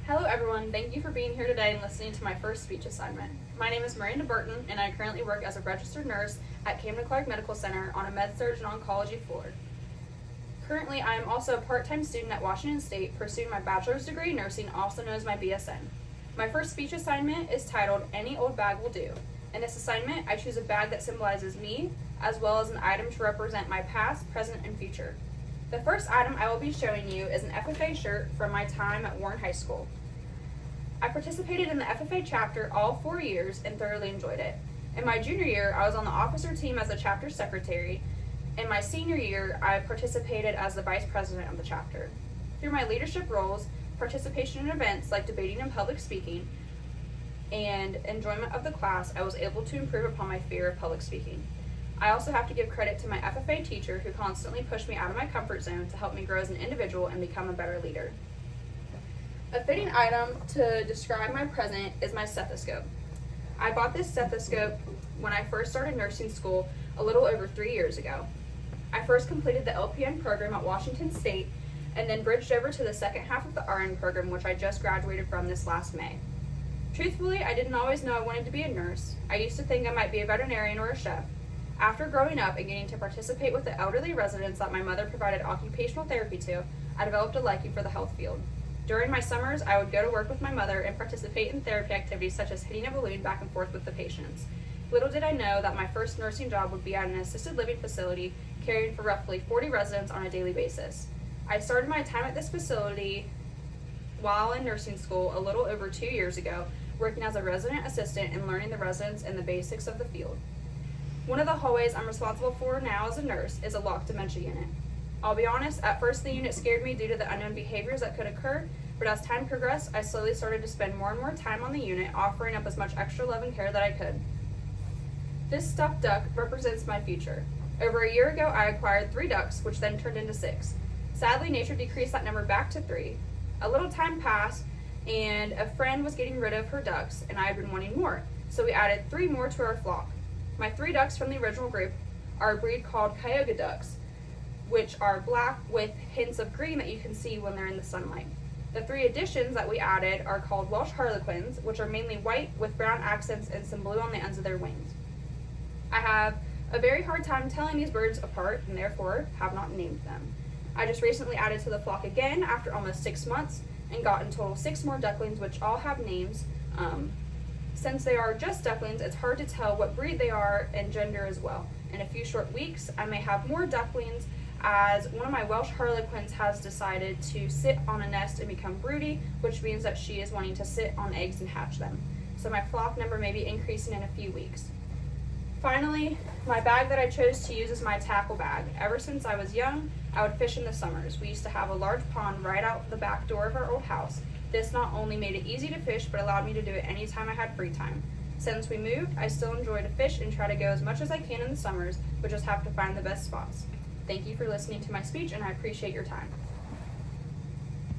Hello everyone, thank you for being here today and listening to my first speech assignment. My name is Miranda Burton and I currently work as a registered nurse at Camden Clark Medical Center on a med-surg and oncology floor. Currently, I am also a part-time student at Washington State pursuing my bachelor's degree in nursing, also known as my BSN. My first speech assignment is titled Any Old Bag Will Do. In this assignment, I choose a bag that symbolizes me, as well as an item to represent my past, present, and future. The first item I will be showing you is an FFA shirt from my time at Warren High School. I participated in the FFA chapter all 4 years and thoroughly enjoyed it. In my junior year, I was on the officer team as a chapter secretary. In my senior year, I participated as the vice president of the chapter. Through my leadership roles, participation in events like debating and public speaking, and enjoyment of the class, I was able to improve upon my fear of public speaking. I also have to give credit to my FFA teacher who constantly pushed me out of my comfort zone to help me grow as an individual and become a better leader. A fitting item to describe my present is my stethoscope. I bought this stethoscope when I first started nursing school a little over 3 years ago. I first completed the LPN program at Washington State and then bridged over to the second half of the RN program, which I just graduated from this last May. Truthfully, I didn't always know I wanted to be a nurse. I used to think I might be a veterinarian or a chef. After growing up and getting to participate with the elderly residents that my mother provided occupational therapy to, I developed a liking for the health field. During my summers, I would go to work with my mother and participate in therapy activities such as hitting a balloon back and forth with the patients. Little did I know that my first nursing job would be at an assisted living facility caring for roughly 40 residents on a daily basis. I started my time at this facility while in nursing school a little over 2 years ago, working as a resident assistant and learning the residents and the basics of the field. One of the hallways I'm responsible for now as a nurse is a locked dementia unit. I'll be honest, at first the unit scared me due to the unknown behaviors that could occur, but as time progressed, I slowly started to spend more and more time on the unit, offering up as much extra love and care that I could. This stuffed duck represents my future. Over a year ago, I acquired 3 ducks, which then turned into 6. Sadly, nature decreased that number back to 3. A little time passed, and a friend was getting rid of her ducks, and I had been wanting more, so we added 3 more to our flock. My 3 ducks from the original group are a breed called Cayuga ducks, which are black with hints of green that you can see when they're in the sunlight. The 3 additions that we added are called Welsh Harlequins, which are mainly white with brown accents and some blue on the ends of their wings. I have a very hard time telling these birds apart and therefore have not named them. I just recently added to the flock again after almost 6 months and got in total 6 more ducklings, which all have names. Since they are just ducklings, it's hard to tell what breed they are and gender as well. In a few short weeks, I may have more ducklings as one of my Welsh Harlequins has decided to sit on a nest and become broody, which means that she is wanting to sit on eggs and hatch them. So my flock number may be increasing in a few weeks. Finally, my bag that I chose to use is my tackle bag. Ever since I was young, I would fish in the summers. We used to have a large pond right out the back door of our old house. This not only made it easy to fish, but allowed me to do it anytime I had free time. Since we moved, I still enjoy to fish and try to go as much as I can in the summers, but just have to find the best spots. Thank you for listening to my speech, and I appreciate your time.